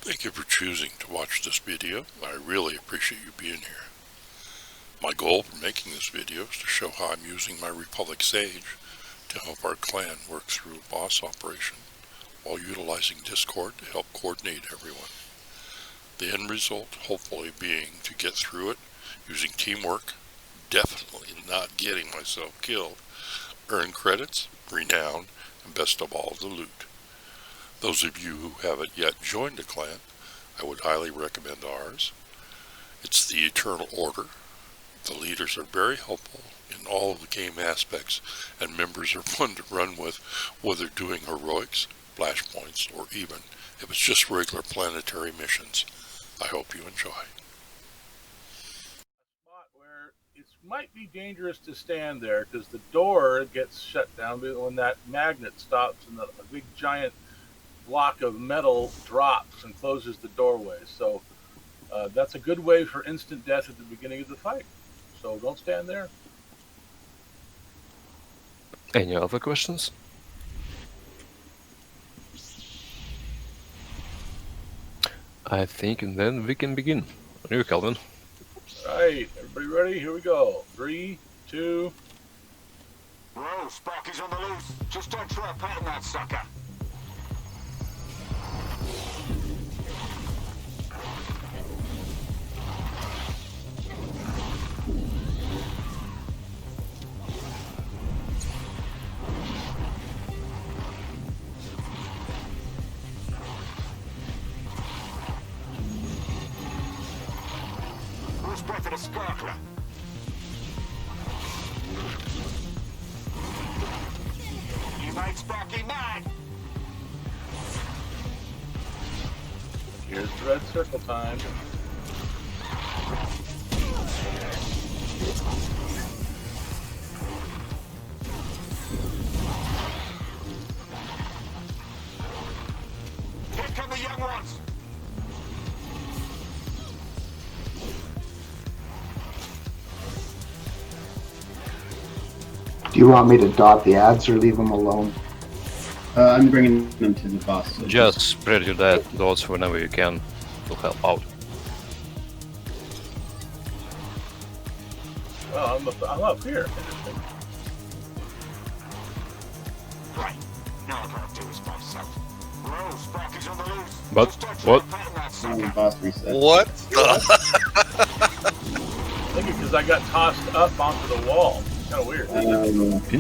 Thank you for choosing to watch this video. I really appreciate you being here. My goal for making this video is to show how I'm using my Republic Sage to help our clan work through a boss operation while utilizing Discord to help coordinate everyone. The end result hopefully being to get through it using teamwork, definitely not getting myself killed, earn credits, renown, and best of all, the loot. Those of you who haven't yet joined the clan, I would highly recommend ours. It's the Eternal Order. The leaders are very helpful in all of the game aspects, and members are fun to run with, whether doing heroics, flashpoints, or even if it's just regular planetary missions. I hope you enjoy. Spot where it might be dangerous to stand there because the door gets shut down when that magnet stops and a big giant block of metal drops and closes the doorway. So that's a good way for instant death at the beginning of the fight. So don't stand there. Any other questions? I think then we can begin. You, Calvin. Alright, everybody ready? Here we go. 3, 2. Whoa, Sparky's on the loose. Just don't try patting that sucker. Respect to the sparkler. You made Sparky mad. Here's the red circle time. Here come the young ones. Do you want me to dot the ads or leave them alone? I'm bringing them to the boss. So Just spread your dots whenever you can to help out. Oh, I'm up here. Interesting. Right. Now I gotta do this myself. Whoa, Sparky's on the loose. But Just don't try what? patting that I'm the sucker. boss reset. What the? I think it's because I got tossed up onto the wall. Kind of weird.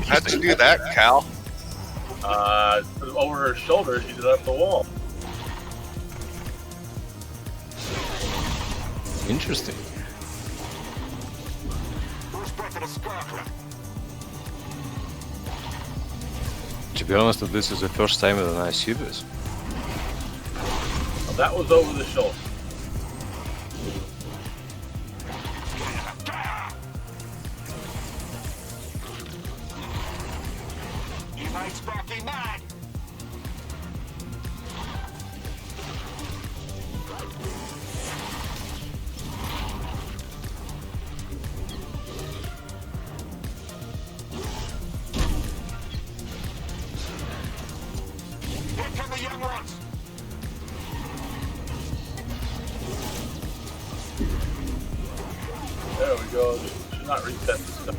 How'd you do that, Cal? Over her shoulder, she did up the wall. Interesting. Respect to the sparkler. To be honest, this is the first time that I see this. Well, that was over the shoulder. You made Sparky mad. Here come the young ones. There we go. Should not reset this stuff.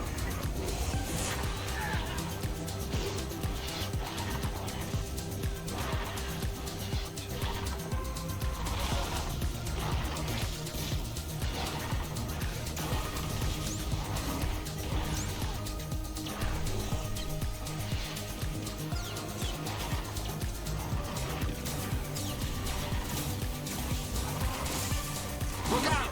Look out!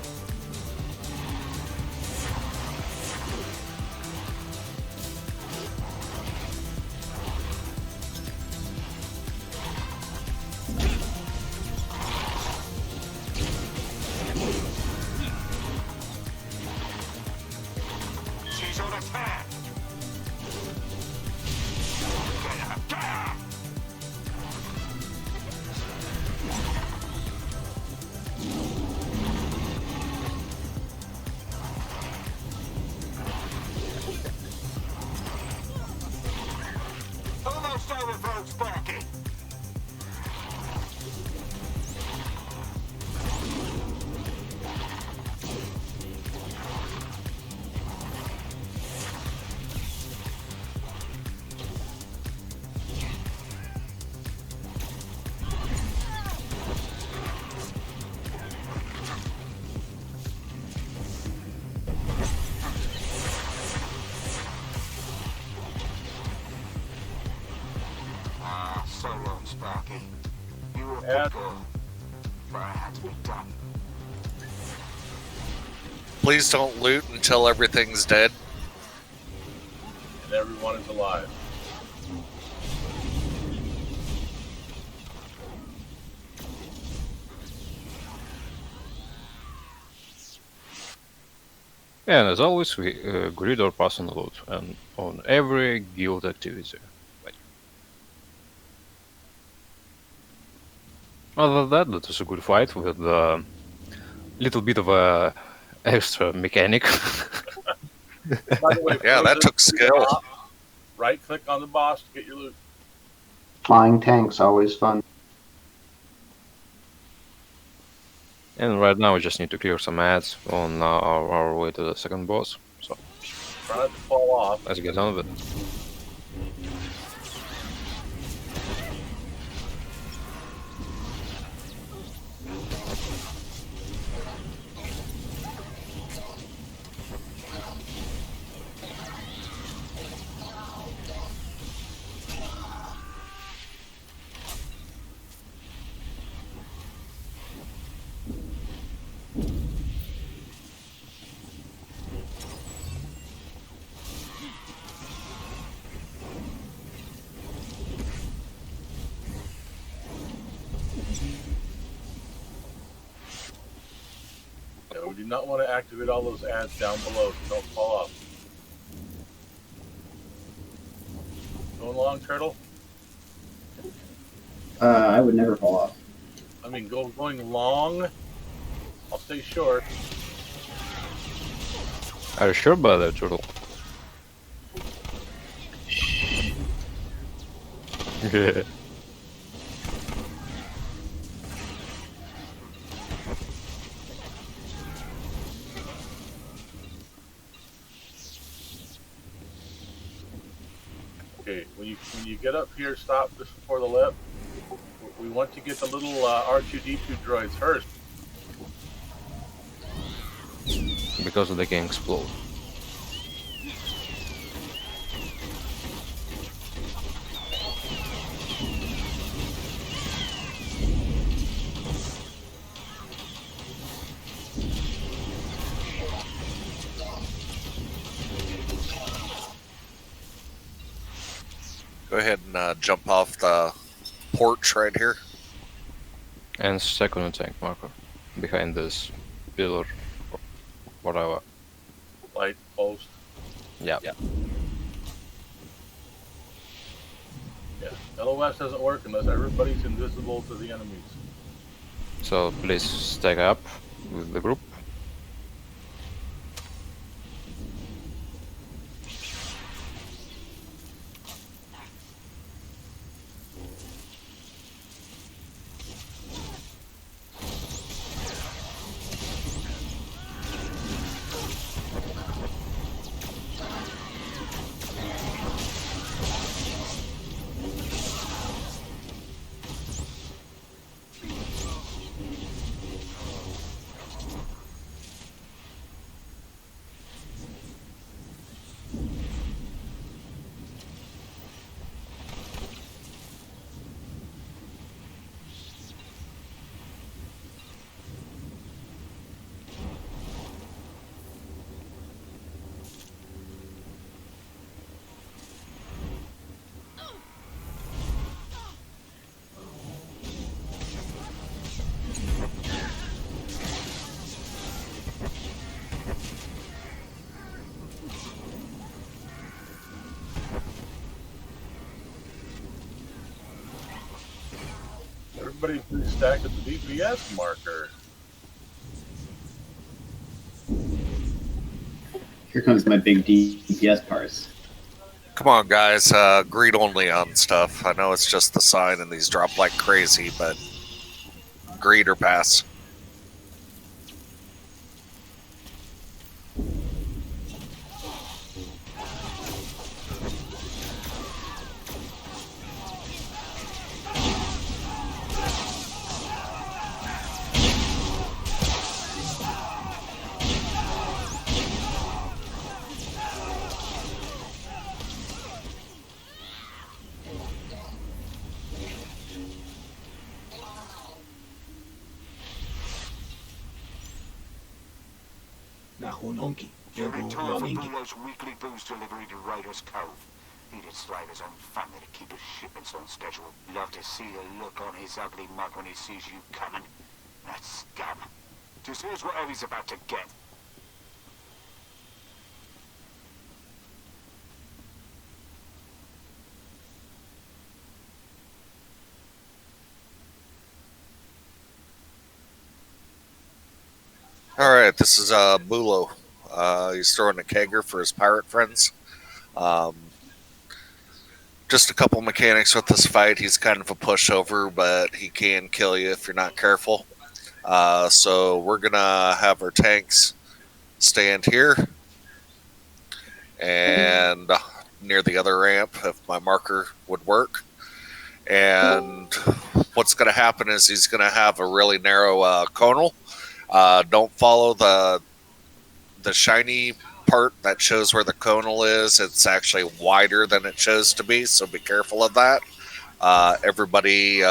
She's on attack. Get her, get her! Sparky. You were Add- prepared, but it had to be done. Please don't loot until everything's dead. And everyone is alive. And as always, we grid our pass on loot and on every guild activity. Other than that is a good fight with a little bit of a extra mechanic. By the way, Yeah, that took skill. Right click on the boss to get your loot. Flying tanks, always fun. And right now we just need to clear some ads on our way to the second boss. So Try not to fall off. let's get on with it. Yeah, we do not want to activate all those ads down below so don't fall off. Going long, Turtle? I would never fall off. I mean, going long. I'll stay short. Are you sure about that, Turtle? Yeah. Okay, when you get up here, stop just before the lip. We want to get the little R2D2 droids first. Because they can explode. Go ahead and jump off the porch right here. And second attack marker behind this pillar or whatever. Light post. Yeah. Yeah, LOS doesn't work unless everybody's invisible to the enemies. So please stack up with the group. Everybody please stack at the DPS marker. Here comes my big DPS parse. Come on, guys. Greed only on stuff. I know it's just the sign and these drop like crazy, but greed or pass. You're in town for Bulo's weekly booze delivery to Raiders Cove. He'd enslave his own family to keep his shipments on schedule. Love to see the look on his ugly mug when he sees you coming. That scum. Just here's whatever he's about to get. Alright, this is Bulo. He's throwing a kegger for his pirate friends. Just a couple mechanics with this fight. He's kind of a pushover, but he can kill you if you're not careful. So we're going to have our tanks stand here and near the other ramp if my marker would work. And what's going to happen is he's going to have a really narrow conal. Don't follow the shiny part that shows where the conal is. It's actually wider than it shows to be, so be careful of that. Everybody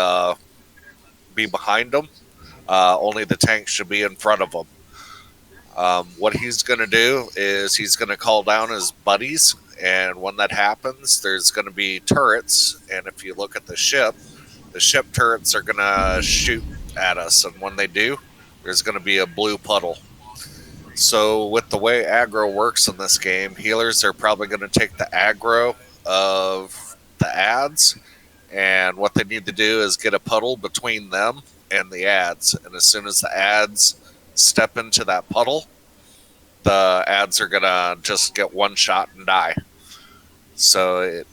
be behind him. Only the tank should be in front of him. What he's going to do is he's going to call down his buddies, and when that happens, there's going to be turrets, and if you look at the ship turrets are going to shoot at us, and when they do, there's going to be a blue puddle. So with the way aggro works in this game, healers are probably going to take the aggro of the ads, and what they need to do is get a puddle between them and the ads. And as soon as the ads step into that puddle, the ads are going to just get one shot and die. So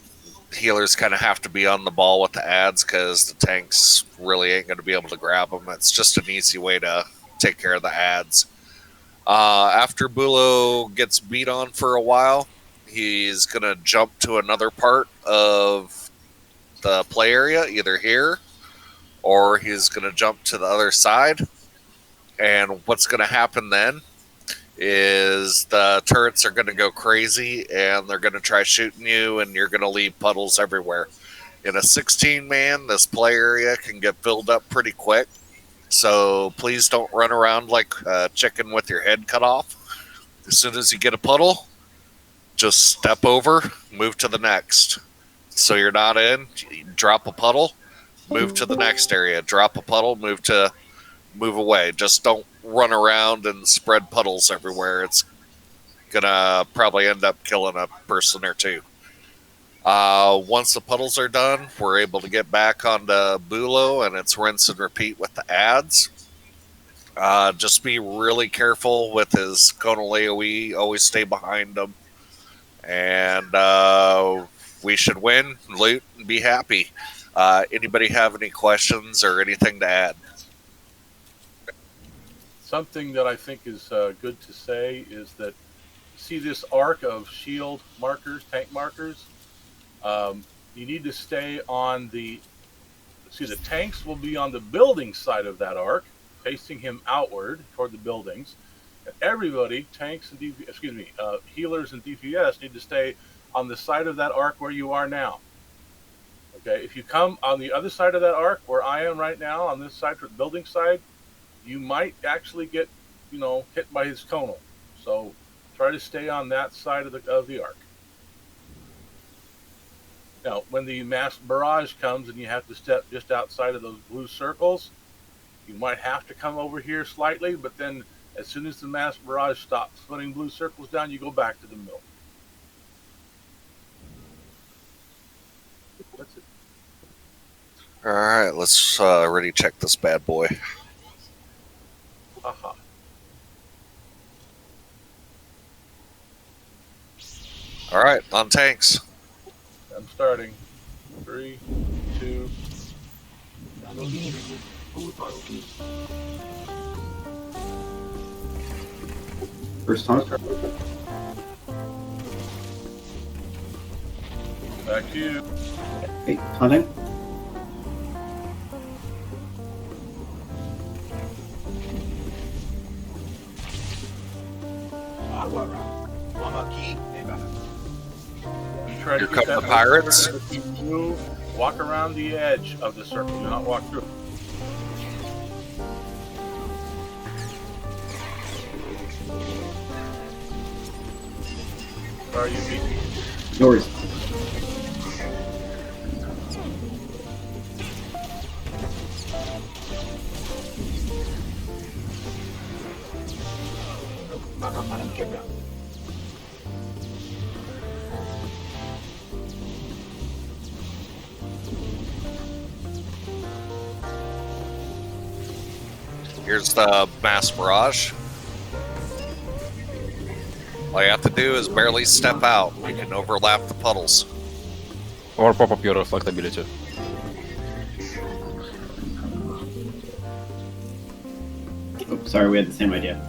healers kind of have to be on the ball with the ads because the tanks really ain't going to be able to grab them. It's just an easy way to take care of the ads. After Bulo gets beat on for a while, he's going to jump to another part of the play area, either here or he's going to jump to the other side. And what's going to happen then is the turrets are going to go crazy and they're going to try shooting you, and you're going to leave puddles everywhere. In a 16-man, this play area can get filled up pretty quick. So please don't run around like a chicken with your head cut off. As soon as you get a puddle, just step over, move to the next. So you're not in, drop a puddle, move to the next area, drop a puddle, move away. Just don't run around and spread puddles everywhere. It's gonna probably end up killing a person or two. Once the puddles are done, we're able to get back onto Bulo, and it's rinse and repeat with the ads. Just be really careful with his conal AoE. Always stay behind him. And we should win, loot, and be happy. Anybody have any questions or anything to add? Something that I think is good to say is that see this arc of shield markers, tank markers. You need to stay on the tanks will be on the building side of that arc, facing him outward toward the buildings. And everybody, tanks and healers and DPS need to stay on the side of that arc where you are now. Okay, if you come on the other side of that arc where I am right now, on this side, the building side, you might actually get, hit by his conal. So try to stay on that side of the arc. Now, when the mass barrage comes and you have to step just outside of those blue circles, you might have to come over here slightly, but then as soon as the mass barrage stops putting blue circles down, you go back to the middle. That's it. All right, let's ready check this bad boy. Aha. All right, on tanks. I'm starting. 3, 2. First time. Back to you. Hey, hunting? Try to Here keep come that the pirates. If you move, walk around the edge of the circle. Do not walk through. Or are you beating? Yours. Here's the mass barrage. All you have to do is barely step out. We can overlap the puddles. Or pop up your reflectability. Oh, sorry, we had the same idea.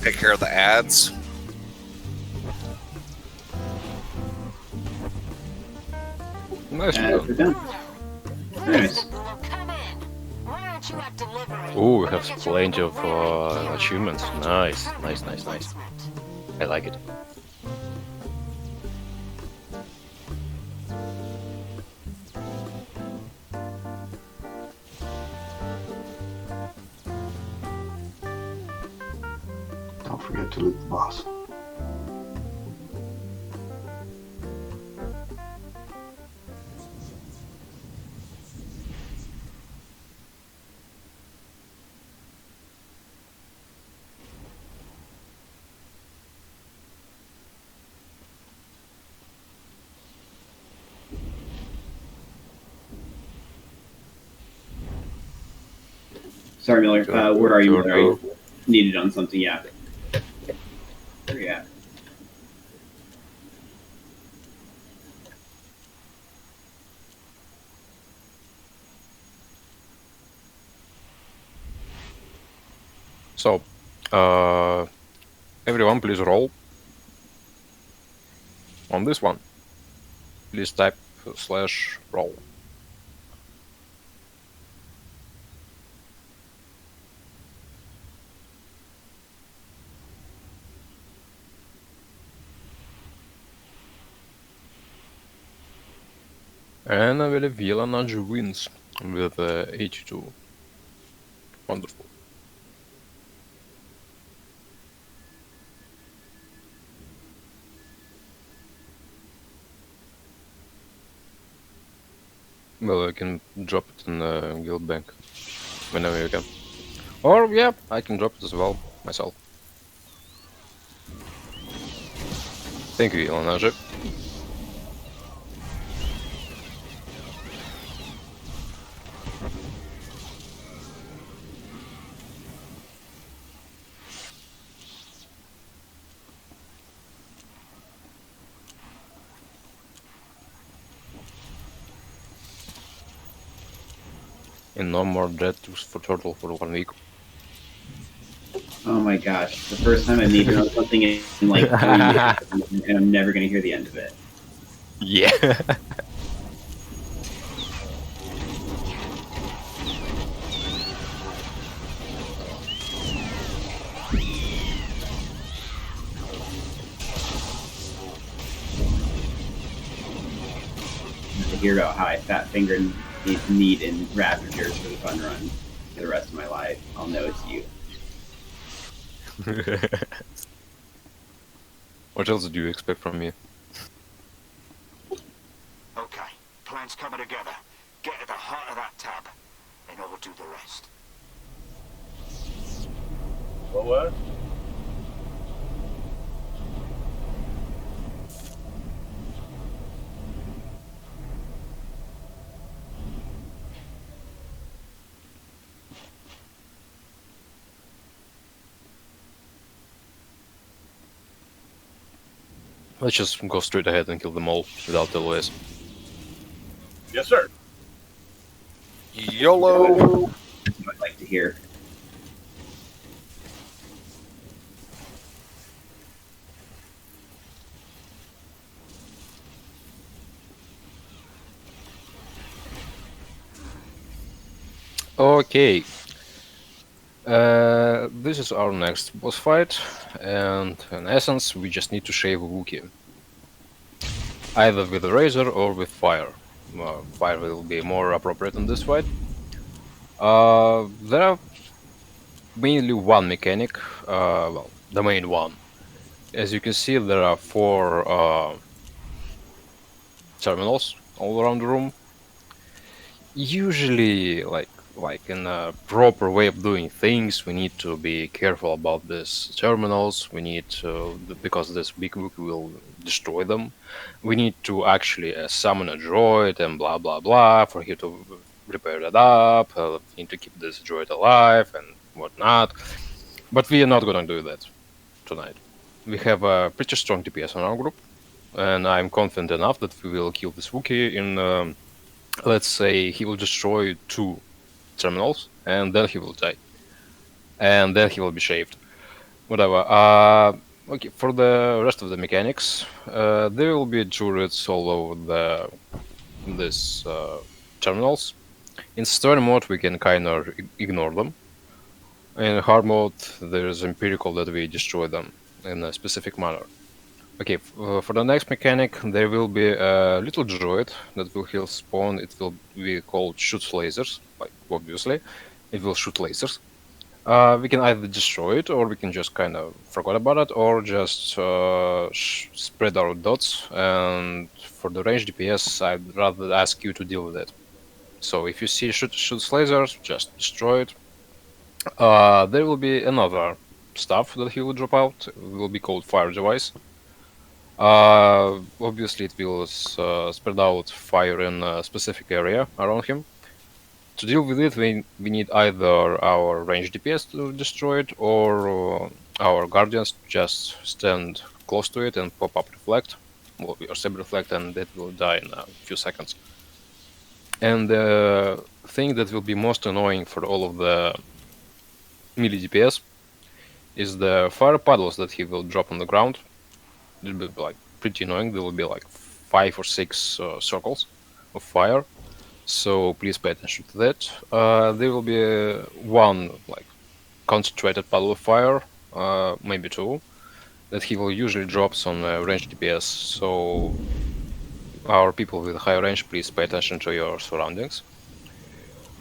Take care of the ads. Nice. We're done. Nice. Ooh, we have plenty of achievements. Nice. I like it. Don't forget to loot the boss. Sorry, Miller. Where are you, Sure, Miller? Are you needed on something? Yeah. Where are you at? So, everyone please roll on this one. Please type /roll. And I believe Yellow wins with 82. Wonderful. Well, I can drop it in the guild bank whenever you can. Or, yeah, I can drop it as well, myself. Thank you, Yellow. And no more dread tools for turtle for 1 week. Oh my gosh. The first time I needed on something in like 3 years, and I'm never going to hear the end of it. Yeah. To hear about how I fat fingered need in Ravagers for the fun run for the rest of my life, I'll know it's you. What else do you expect from me? Okay, plan's coming together. Get to the heart of that tab, and I'll do the rest. What? Let's just go straight ahead and kill them all without delays. Yes, sir. YOLO! I'd like to hear. Okay. This is our next boss fight, and in essence, we just need to shave a Wookiee. Either with a razor or with fire. Fire will be more appropriate in this fight. There are mainly one mechanic, well, the main one. As you can see, there are 4 terminals all around the room. Usually, like in a proper way of doing things, we need to be careful about these terminals. We need to, because this big Wookiee will destroy them, we need to actually summon a droid and blah blah blah for him to repair that up. We need to keep this droid alive and whatnot. But we are not gonna do that tonight. We have a pretty strong DPS in our group, and I'm confident enough that we will kill this Wookiee in, let's say, he will destroy 2 terminals, and then he will die. And then he will be shaved. Whatever. Okay, for the rest of the mechanics, there will be turrets all over this terminals. In story mode, we can kind of ignore them. In hard mode, there is empirical that we destroy them in a specific manner. Okay, for the next mechanic, there will be a little droid that will heal spawn. It will be called shoots lasers, like obviously, it will shoot lasers. We can either destroy it, or we can just kind of forget about it, or just spread our dots. And for the range DPS, I'd rather ask you to deal with it. So if you see shoots lasers, just destroy it. There will be another stuff that he will drop out. It will be called fire device. Obviously, it will spread out fire in a specific area around him. To deal with it, we need either our range DPS to destroy it, or our guardians just stand close to it and pop up reflect, or saber reflect, and it will die in a few seconds. And the thing that will be most annoying for all of the melee DPS is the fire puddles that he will drop on the ground. It'll be like pretty annoying. There will be like 5 or 6 circles of fire. So please pay attention to that. There will be one like concentrated puddle of fire, maybe 2, that he will usually drops on range DPS. So our people with high range, please pay attention to your surroundings.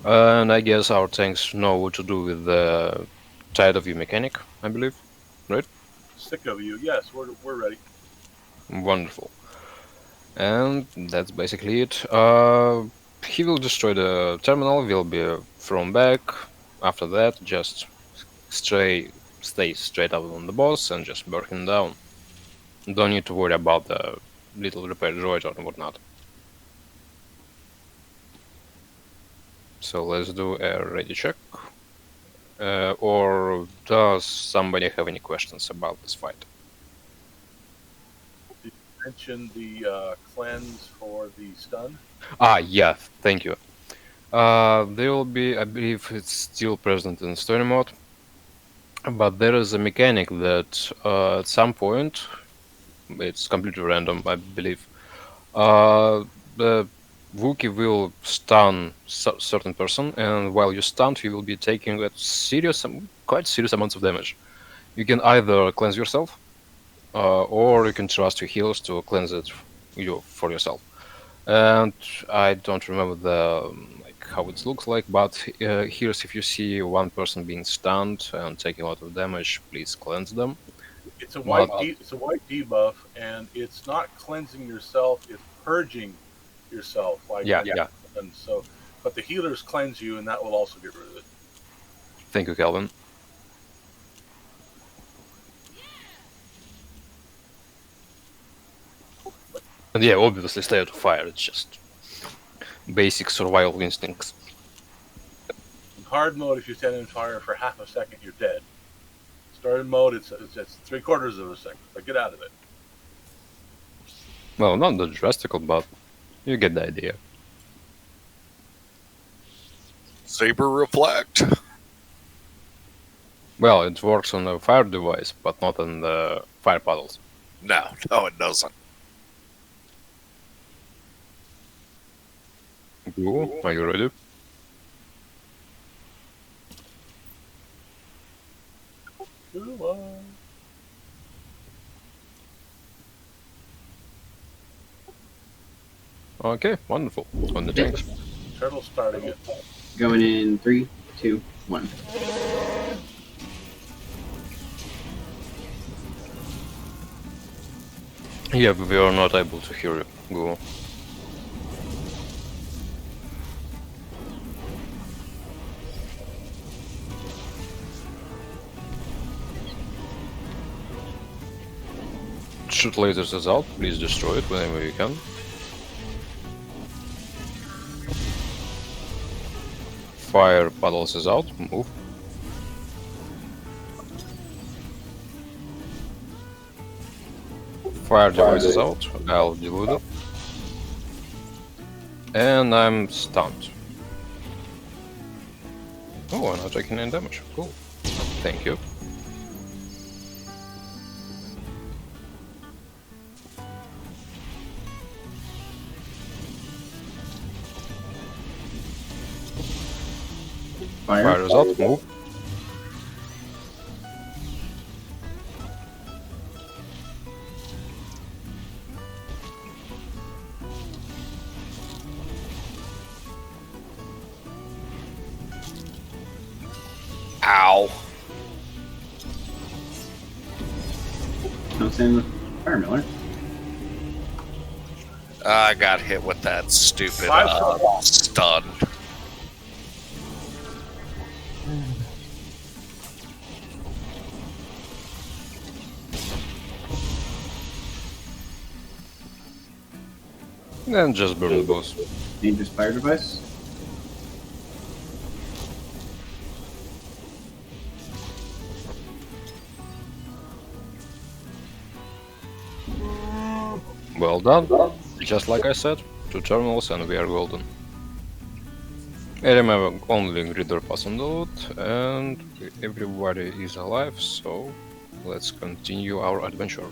And I guess our tanks know what to do with the Tide of You mechanic, I believe, right? Sick of you. Yes, we're ready. Wonderful. And that's basically it. He will destroy the terminal, will be thrown back. After that, just stay straight up on the boss and just burn him down. Don't need to worry about the little repair droid or whatnot. So let's do a ready check. Or does somebody have any questions about this fight? Did you mention the cleanse for the stun? Yeah, thank you. There will be, I believe it's still present in story mode, but there is a mechanic that at some point, it's completely random, I believe, the Wookiee will stun certain person, and while you stunned, you will be taking quite serious amounts of damage. You can either cleanse yourself, or you can trust your healers to cleanse it for yourself. And I don't remember how it looks like, but here's if you see one person being stunned and taking a lot of damage, please cleanse them. It's a white debuff, and it's not cleansing yourself; it's purging yourself. Yeah. And so, but the healers cleanse you, and that will also get rid of it. Thank you, Calvin. And yeah, obviously stay out of fire. It's just basic survival instincts. In hard mode, if you stand in fire for half a second, you're dead. Started mode, it's 3/4 of a second. But get out of it. Well, not that drastical, but you get the idea. Saber reflect. Well, it works on a fire device, but not on the fire puddles. No, it doesn't. Cool. Are you ready? Okay, wonderful. On the tanks. Turtle starting it. Going in 3, 2, 1. Yeah, we are not able to hear you. Go. Shoot lasers is out. Please destroy it whenever you can. Fire puddles is out. Move. Fire device is out. I'll dilute it. And I'm stunned. Oh, I'm not taking any damage. Cool. Thank you. Fire is out. Move. Ow. I'm saying with Fire Miller. I got hit with that stupid stun. And just burn the boss. Dangerous fire device. Well done. Just like I said, 2 terminals and we are golden. I remember only reader pass on the loot and everybody is alive, so let's continue our adventure.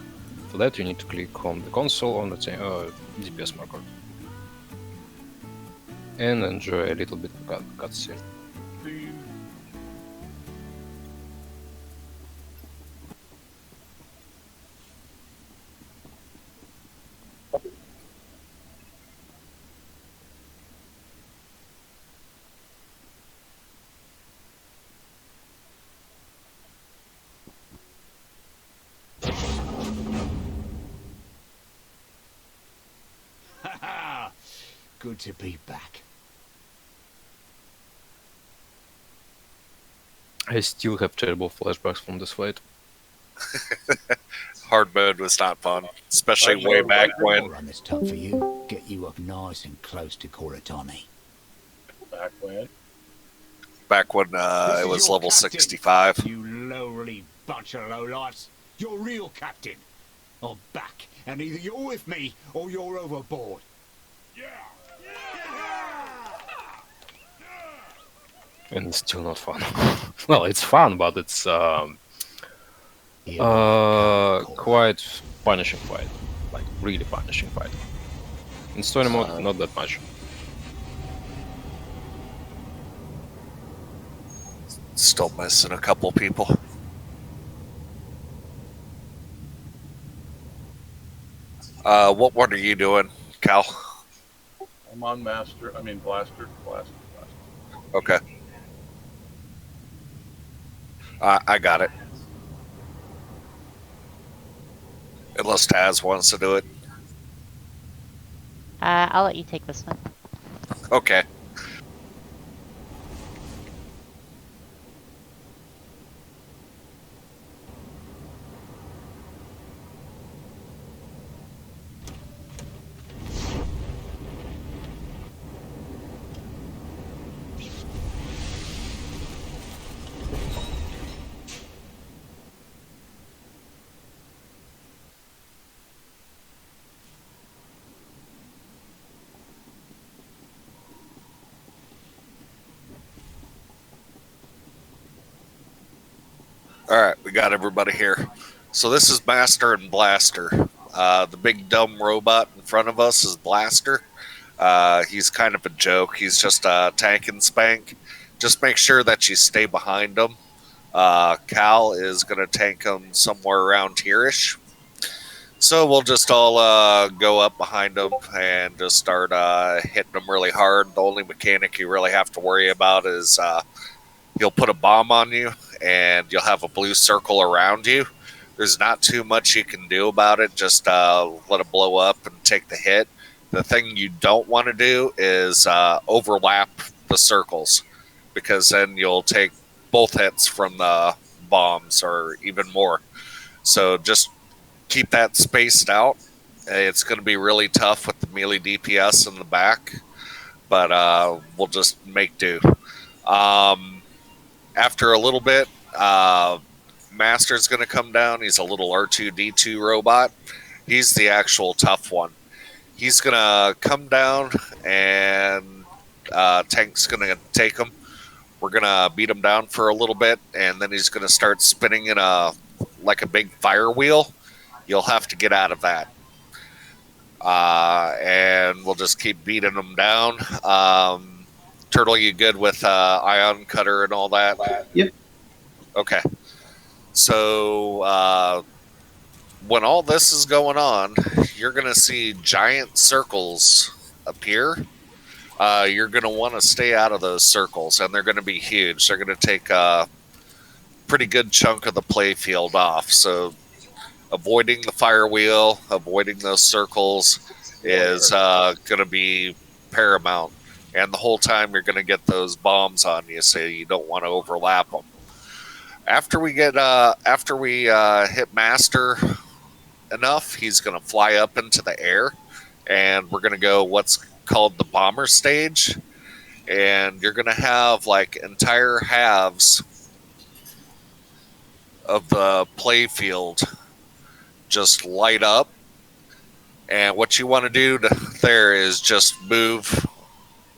For that you need to click on the console on the DPS marker. And enjoy a little bit of cutscene. Good to be back. I still have terrible flashbacks from this fight. Hard mode was not fun, especially way back when. Run this tub for you. Get you up nice and close to Coratani. Back when? Back when This it is was your level captain, 65. You lowly bunch of lowlifes. You're real captain. I'm back, and either you're with me or you're overboard. And it's still not fun. Well, it's fun, but it's quite punishing fight. Like, really punishing fight. In story mode, not that much. Still missing a couple people. What one are you doing, Cal? I'm on Blaster. Okay. I got it. Unless Taz wants to do it. I'll let you take this one. Okay. All right, we got everybody here. So this is Master and Blaster. The big dumb robot in front of us is Blaster. He's kind of a joke. He's just a tank and spank. Just make sure that you stay behind him. Cal is going to tank him somewhere around here-ish. So we'll just all go up behind him and just start hitting him really hard. The only mechanic you really have to worry about is he'll put a bomb on you and you'll have a blue circle around you. There's not too much you can do about it. Just let it blow up and take the hit. The thing you don't want to do is overlap the circles, because then you'll take both hits from the bombs or even more. So just keep that spaced out. It's going to be really tough with the melee DPS in the back, but we'll just make do. After a little bit, Master's going to come down. He's a little R2-D2 robot. He's the actual tough one. He's going to come down and Tank's going to take him. We're going to beat him down for a little bit, and then he's going to start spinning in like a big fire wheel. You'll have to get out of that. And we'll just keep beating him down. Turtle, you good with ion cutter and all that? Yep. Okay. So when all this is going on, you're going to see giant circles appear. You're going to want to stay out of those circles, and they're going to be huge. They're going to take a pretty good chunk of the play field off. So avoiding the fire wheel, avoiding those circles is going to be paramount. And the whole time you're going to get those bombs on you, so you don't want to overlap them. After we hit Master enough, he's going to fly up into the air, and we're going to go what's called the bomber stage. And you're going to have like entire halves of the play field just light up. And what you want to do there is just move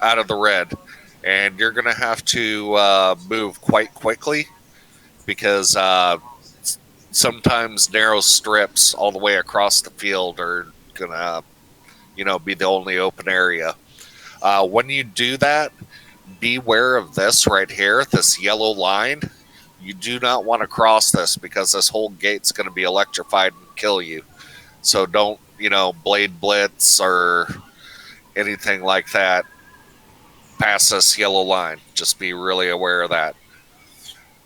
out of the red. And you're going to have to move quite quickly, because sometimes narrow strips all the way across the field are going to, be the only open area. When you do that, beware of this right here, this yellow line. You do not want to cross this, because this whole gate's going to be electrified and kill you. So don't, blade blitz or anything like that past this yellow line. Just be really aware of that.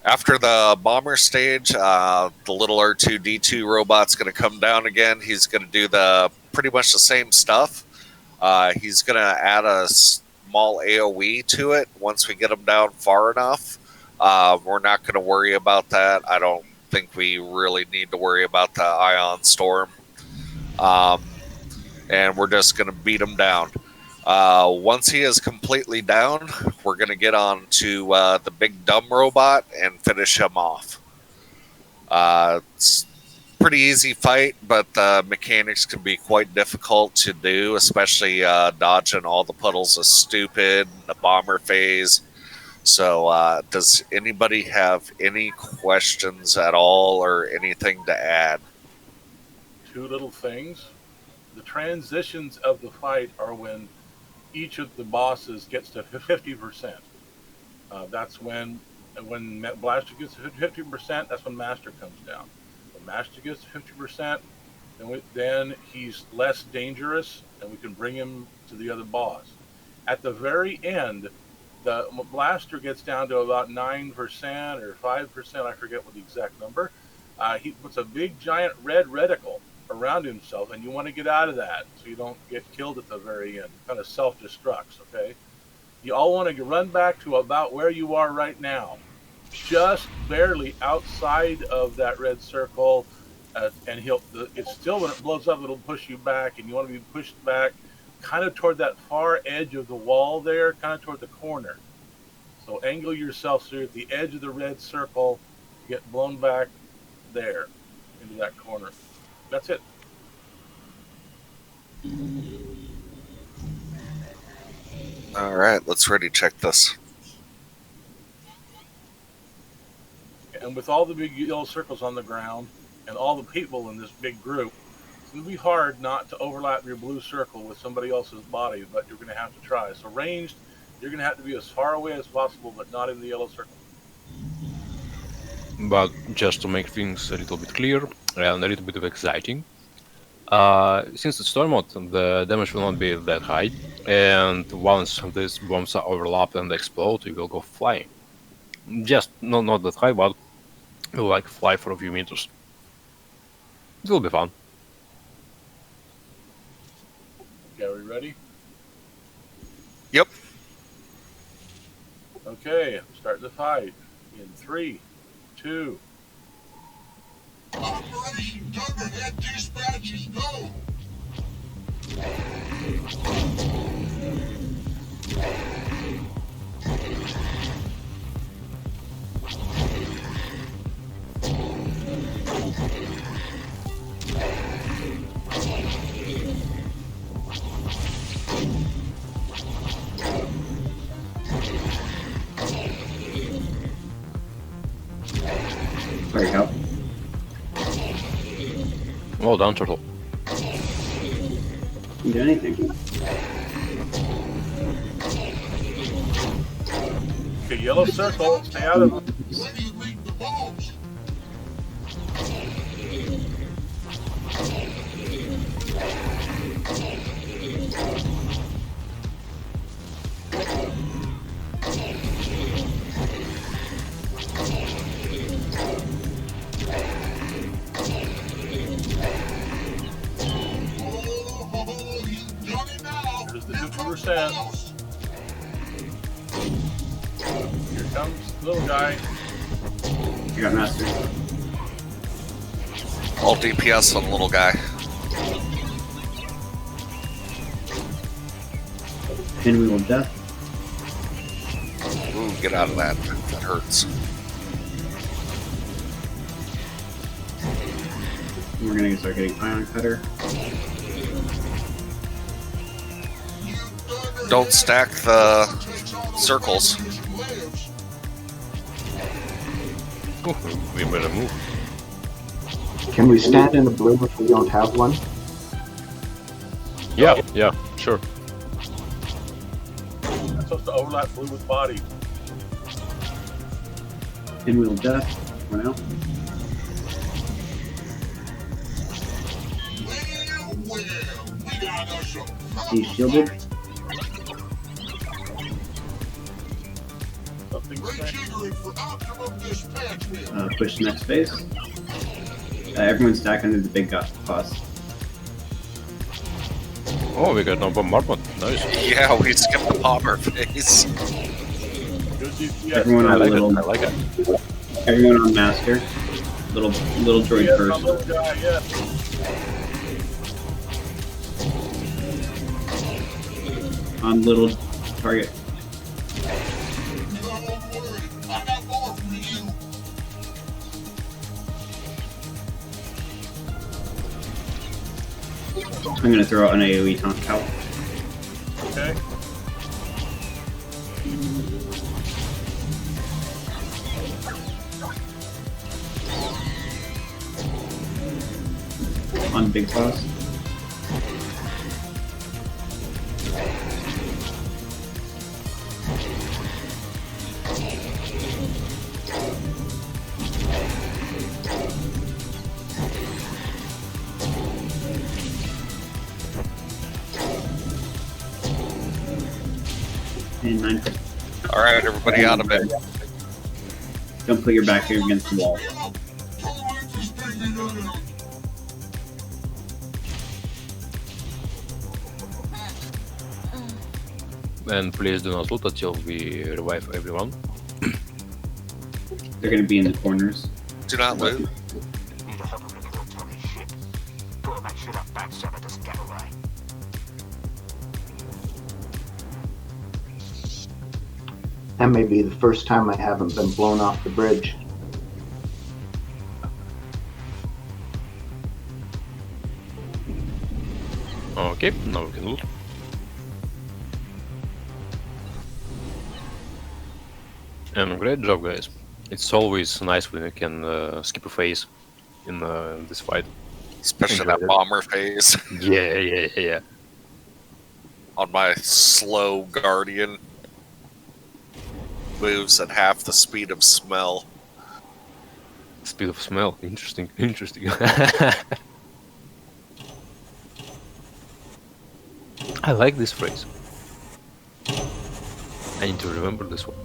After the bomber stage, the little R2-D2 robot's going to come down again. He's going to do pretty much the same stuff. He's going to add a small AoE to it once we get him down far enough. We're not going to worry about that. I don't think we really need to worry about the ion storm. And we're just going to beat him down. Once he is completely down, we're going to get on to the big dumb robot and finish him off. It's a pretty easy fight, but the mechanics can be quite difficult to do, especially dodging all the puddles of stupid, the bomber phase. So does anybody have any questions at all or anything to add? Two little things. The transitions of the fight are when each of the bosses gets to 50%. That's when Blaster gets to 50%, that's when Master comes down. When Master gets to 50%, then he's less dangerous, and we can bring him to the other boss. At the very end, the Blaster gets down to about 9% or 5%, I forget what the exact number. He puts a big giant red reticle around himself, and you want to get out of that so you don't get killed at the very end. Kind of self-destructs, okay? You all want to run back to about where you are right now, just barely outside of that red circle, and it's still, when it blows up, it'll push you back, and you want to be pushed back kind of toward that far edge of the wall there, kind of toward the corner. So angle yourself so you're at the edge of the red circle, get blown back there into that corner. That's it. All right, let's ready check this. and with all the big yellow circles on the ground and all the people in this big group, it's going to be hard not to overlap your blue circle with somebody else's body, but you're going to have to try. So ranged, you're going to have to be as far away as possible, but not in the yellow circle. But just to make things a little bit clear and a little bit of exciting, since it's storm mode, the damage will not be that high, and once these bombs are overlapped and explode, you will go flying. Just not that high, but you'll like fly for a few meters. It will be fun. Okay, are we ready? Yep. Okay, start the fight in 3, 2. Operation Thunderhead dispatches go! There you go. Well done, Turtle. Didn't do anything. Okay, yellow circle, stay out of it. When do you leave the bombs? Oh, you've done it now. Here's the Here 50%. comes Here comes the little guy. You got master. All DPS on the little guy. Pinwheel of death. Ooh, get out of that. That hurts. We're gonna start getting ion cutter. Don't stack the circles. Ooh, we better move. Can we stand in the blue if we don't have one? Yeah, sure. That's supposed to overlap blue with body. Pinwheel of death. For now. well, we got us a He's shielded. Something strange. rejiggering for optimum dispatch wheel. Push next phase. Everyone stack under the big boss. Oh, we got no bombardment. Nice. Yeah, we skipped the bomber phase. Good DPS. Everyone I on like little. it. I like it. Everyone on master. Little droid Yes, first. little guy, yes. On little target. Don't worry, I got more for you. I'm gonna throw out an AoE taunt cow. Okay. On big boss. And 9. All right, everybody out of it. Don't put your back here against the wall. Tolerance is bigger than And please do not loot until we revive everyone. They're gonna be in the corners. Do not loot. Need to help him with the Coratani ship. Gotta make sure that bad summer doesn't get away. That may be the first time I haven't been blown off the bridge. Okay, now we can loot. And great job, guys. It's always nice when you can skip a phase in this fight. Especially Enjoyed that it. bomber phase Yeah. on my slow guardian. Moves at half the speed of smell. Speed of smell. Interesting. I like this phrase. I need to remember this one.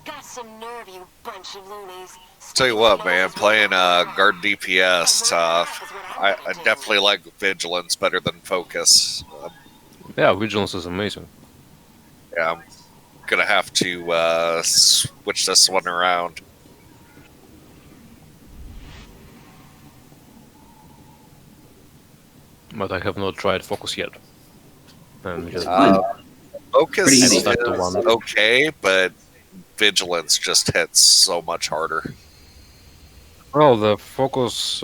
Got some nerve, you bunch of loonies. Tell you what, man, playing guard DPS, I definitely like vigilance better than focus. Yeah, vigilance is amazing. Yeah, I'm gonna have to switch this one around. But I have not tried focus yet. Just Focus Pretty is easy. okay, but vigilance just hits so much harder. well, the focus,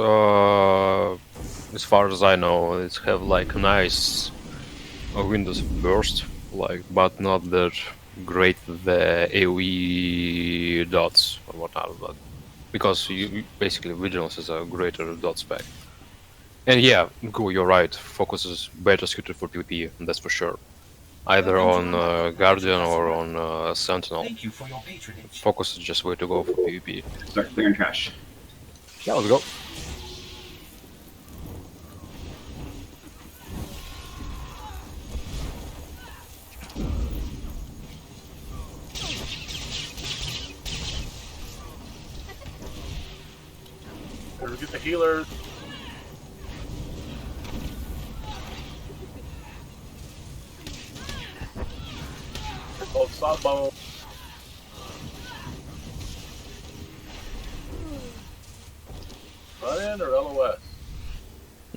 as far as I know, it have like a nice windows of burst, like, but not that great the AOE dots or whatnot. But because you basically vigilance is a greater dot spec. And yeah, Gu, you're right. Focus is better suited for PvP, that's for sure. Either on Guardian or on Sentinel. Thank you for your patronage. Focus is just way to go for PvP. Start clearing trash. Yeah, let's go. Better get the healers. Both sawbone. Run in or LOS?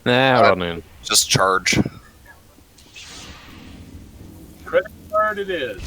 Nah, run in. Just charge. Credit card it is.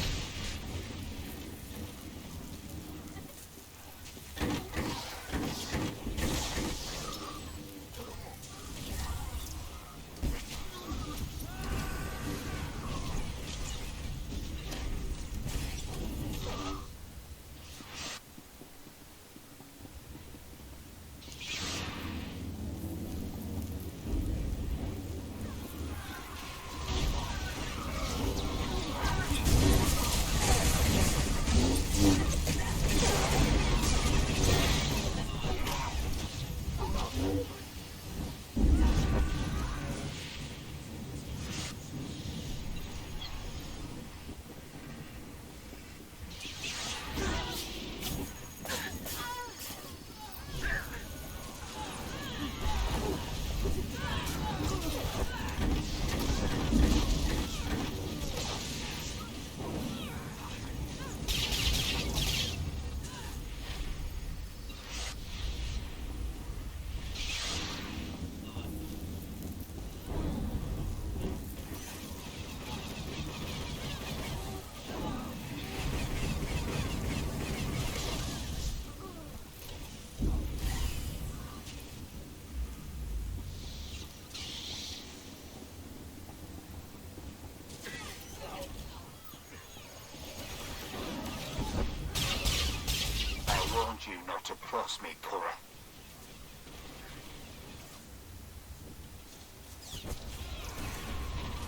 I warned you not to cross me, Cora.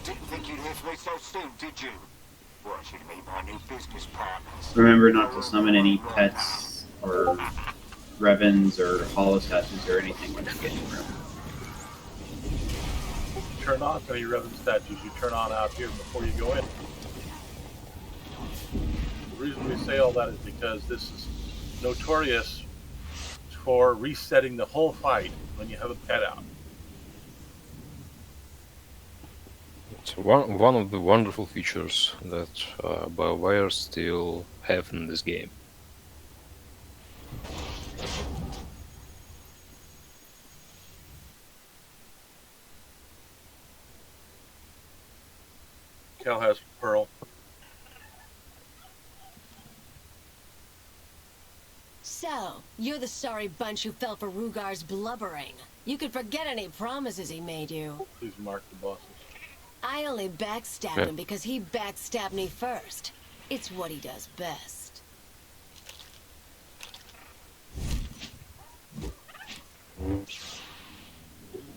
Didn't think you'd hear from me so soon, did you? Want you to meet my new business partners. Remember not to summon any pets or Revens or hollow statues or anything when you're getting room. Turn off any Revan statues you turn on out here before you go in. The reason we say all that is because this is notorious for resetting the whole fight when you have a pet out. It's one of the wonderful features that BioWare still have in this game. Cal has Pearl. So, you're the sorry bunch who fell for Ruugar's blubbering. You could forget any promises he made you. Please mark the bosses. I only backstabbed him because he backstabbed me first. It's what he does best.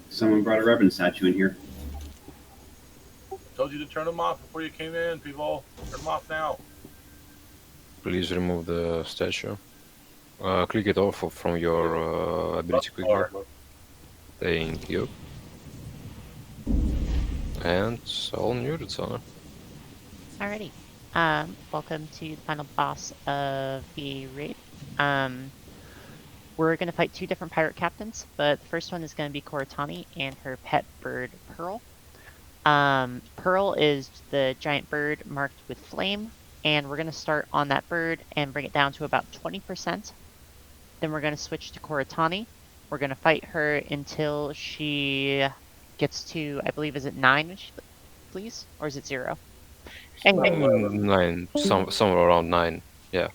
Someone brought a Reverend statue in here. Told you to turn them off before you came in, people. Turn them off now. Please remove the statue. Click it off from your ability quick bar. Thank you. And all new, it's on. Alrighty. Welcome to the final boss of the raid. We're going to fight two different pirate captains, but the first one is going to be Coratani and her pet bird, Pearl. Pearl is the giant bird marked with flame, and we're going to start on that bird and bring it down to about 20%. Then we're going to switch to Coratani. We're going to fight her until she gets to, I believe, is it 9 when she flees? Or is it 0? Anyway. 9, somewhere around 9, yeah.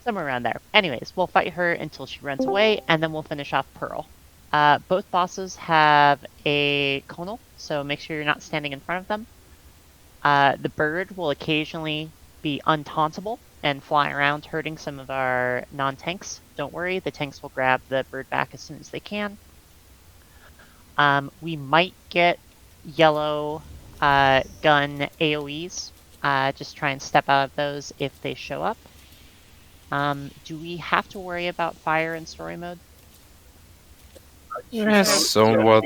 Somewhere around there. Anyways, we'll fight her until she runs away, and then we'll finish off Pearl. Both bosses have a conal, so make sure you're not standing in front of them. The bird will occasionally be untauntable and fly around hurting some of our non-tanks. Don't worry, the tanks will grab the bird back as soon as they can. We might get yellow gun AoEs. Just try and step out of those if they show up. Do we have to worry about fire in story mode? Yes, somewhat.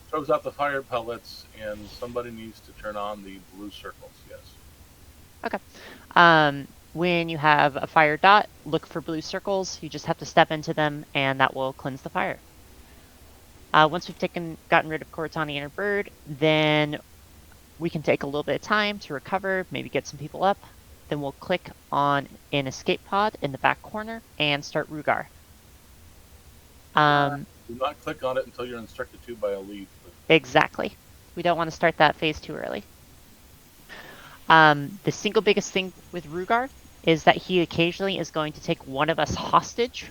Throws out the fire pellets, and somebody needs to turn on the blue circles, yes. Okay. When you have a fire dot, look for blue circles. You just have to step into them, and that will cleanse the fire. Once we've gotten rid of Coratani and her bird, then we can take a little bit of time to recover, maybe get some people up. Then we'll click on an escape pod in the back corner and start Ruugar. Do not click on it until you're instructed to by a lead. Exactly. We don't want to start that phase too early. The single biggest thing with Ruugar is that he occasionally is going to take one of us hostage.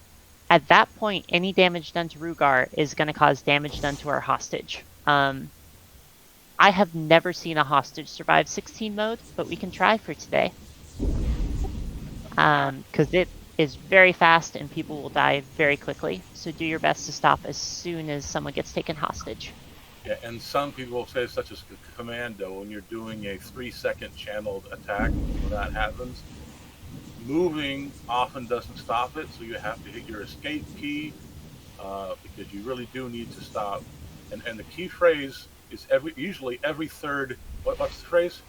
At that point, any damage done to Ruugar is going to cause damage done to our hostage. I have never seen a hostage survive 16 mode, but we can try for today. Because it is very fast and people will die very quickly. So do your best to stop as soon as someone gets taken hostage. Yeah, and some people say, such as commando, when you're doing a 3-second channeled attack, when that happens, moving often doesn't stop it, so you have to hit your escape key, because you really do need to stop. And the key phrase is usually every third. What's the phrase?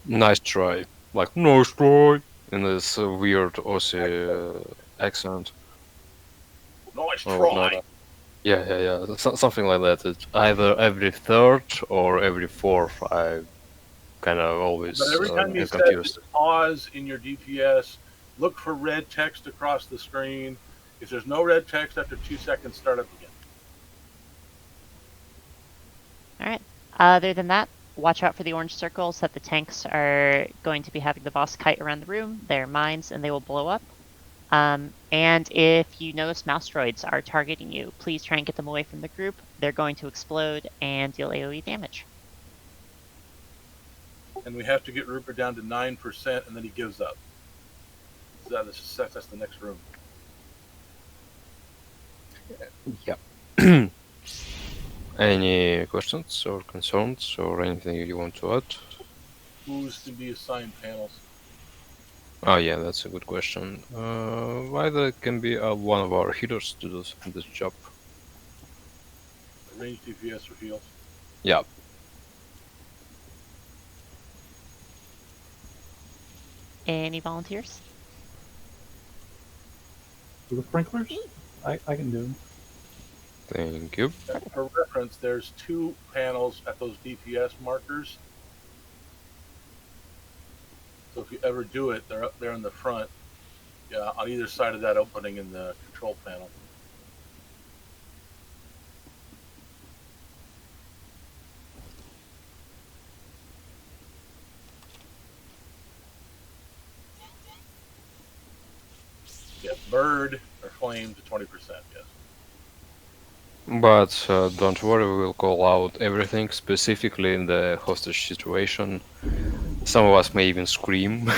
Nice try. Like, nice try. In this weird Aussie accent. Nice try. Yeah. Something like that. It's either every third or every fourth. I kind of always But every time you confused. pause in your DPS, look for red text across the screen. If there's no red text after 2 seconds, start up again. Alright. Other than that, watch out for the orange circles that the tanks are going to be having the boss kite around the room. They're mines and they will blow up. And if you notice mouse droids are targeting you, please try and get them away from the group. They're going to explode and deal AoE damage. And we have to get Rupert down to 9%, and then he gives up. That's the next room. Yep. Any questions or concerns or anything you want to add? Who's to be assigned panels? Oh yeah, that's a good question. Either it can be one of our healers to do this job. Range DPS or heals? Yeah. Any volunteers? For the sprinklers? I can do them. Thank you. For reference, there's 2 panels at those DPS markers. So if you ever do it, they're up there in the front, on either side of that opening in the control panel. Yeah, bird or flame to 20%, yes. But don't worry, we will call out everything specifically in the hostage situation. Some of us may even scream,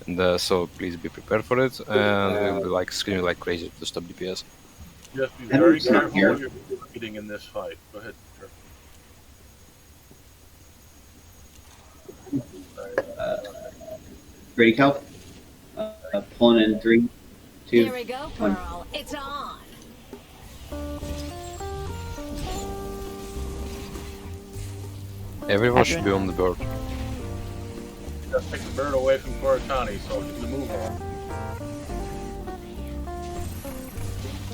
and, so please be prepared for it. And we'll be like screaming like crazy to stop DPS. Just be very careful when you're getting in this fight. Go ahead. Ready, Cal? Pulling in 3, 2, Here we go, 1. Pearl. It's on. Everyone should be on the bird. Just take the bird away from Coratani, so get the move on.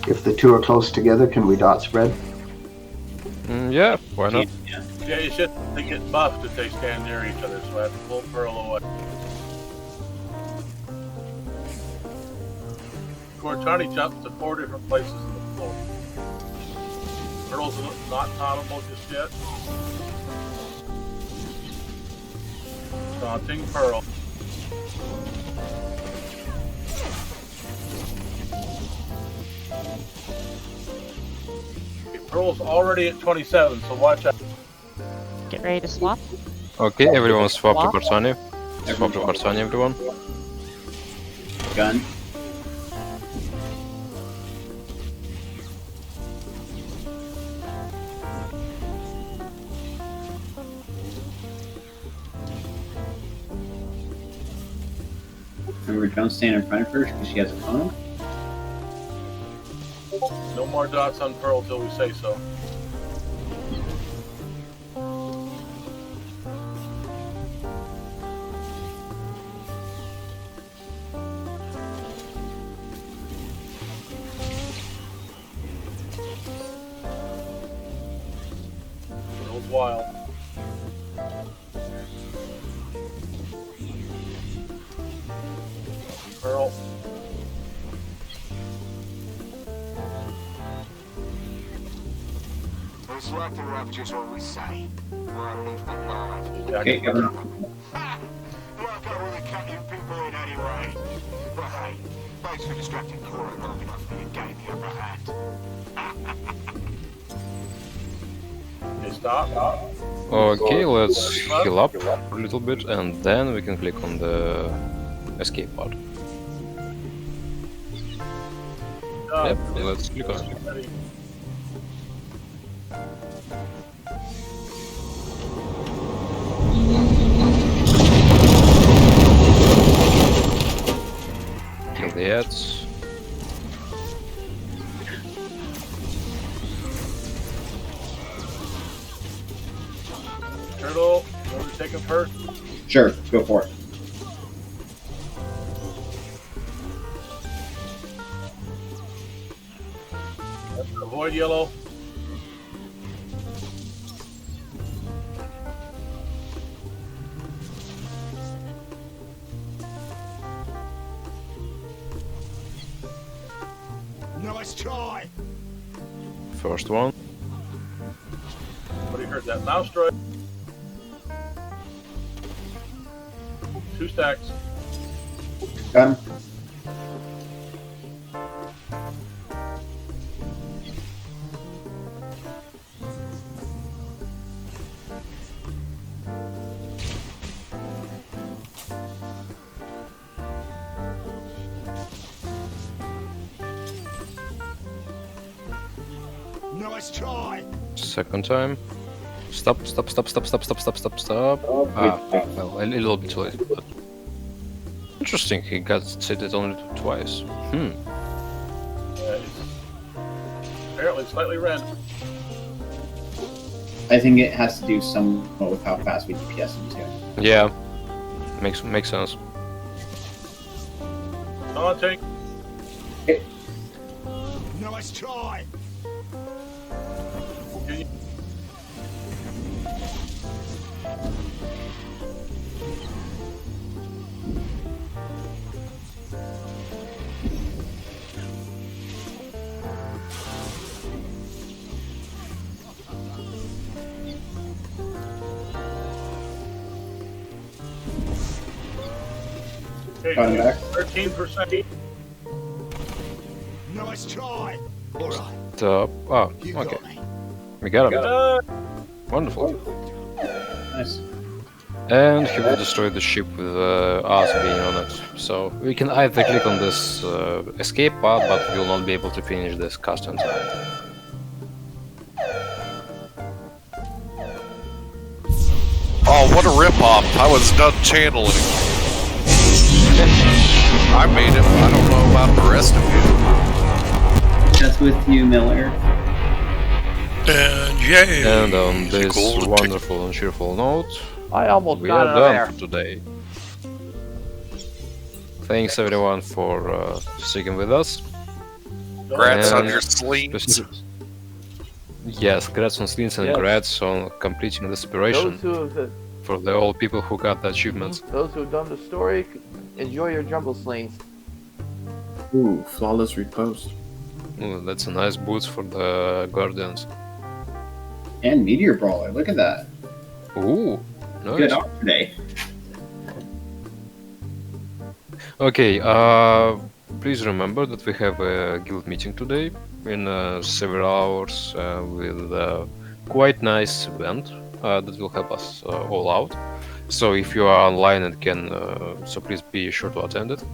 If the two are close together, can we dot spread? Yeah, why not? Yeah, it's just they get buffed if they stand near each other, so I have to pull Pearl away. Coratani jumps to 4 different places in the floor. Pearl's not taunable just yet. Taunting Pearl. Okay, Pearl's already at 27, so watch out. Get ready to swap. Okay, everyone swap to Coratani. Swap to Coratani, everyone. Gun. Remember, don't stand in front of her because she has a phone. No more dots on Pearl till we say so. Pearl's wild. Pearl. It's like the Ravagers always say. We're leave them alive. Okay, Governor. Ha! Like I really cut you people in anyway. But hey, thanks for distracting Cora long enough for you to gain the upper hand. Okay, stop. Okay, let's heal up a little bit, and then we can click on the escape pod. Yep, let's click on it. Kill the ads. Turtle, you want to take him first? Sure, go for it. Avoid yellow. Nice try. First one. Somebody heard that mouse droid. 2 stacks. Gun. Nice try. Second time. Stop. Ah, well, a little bit too late. But interesting, he got set it only twice. Yeah, it's apparently slightly red. I think it has to do somewhat with how fast we DPS them too. Yeah, makes sense. Taunting. Nice try. Gun back. 13%. Nice try. Oh, okay. We got him. Wonderful. Nice. And he will destroy the ship with us being on it. So we can either click on this escape pod, but we will not be able to finish this cast in time. Oh, what a ripoff! I was done channeling. I made it. I don't know about the rest of you. That's with you, Miller. And yay! And on this wonderful and cheerful note, I almost we got are out of done there. for today. Thanks everyone for sticking with us. Congrats on And your slings. Yes, congrats on slings and Yes. congrats on completing this operation Those who have for the old people who got the achievements. those who have done the story, enjoy your jumble slings. Ooh, flawless repost. Ooh, that's a nice boost for the Guardians. And Meteor Brawler, look at that. Ooh, nice. Good art today. Okay, please remember that we have a guild meeting today in several hours with a quite nice event that will help us all out. So if you are online and can, so please be sure to attend it.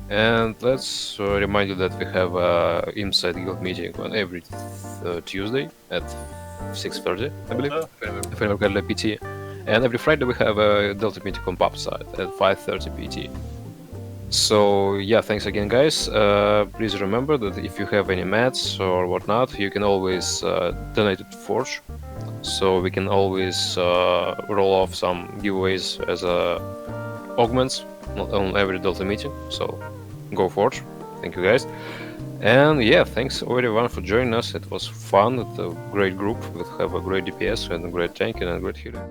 And let's remind you that we have a inside guild meeting on every Tuesday at 6:30, I believe, if I remember correctly, PT. And every Friday we have a Delta meeting on pub side at 5:30 PT. So yeah, thanks again, guys. Please remember that if you have any mats or whatnot, you can always donate it to Forge. So we can always roll off some giveaways as augments on every Delta meeting. So go Forge. Thank you, guys. And yeah, thanks everyone for joining us. It was fun. It's a great group. We have a great DPS and a great tank and a great healer.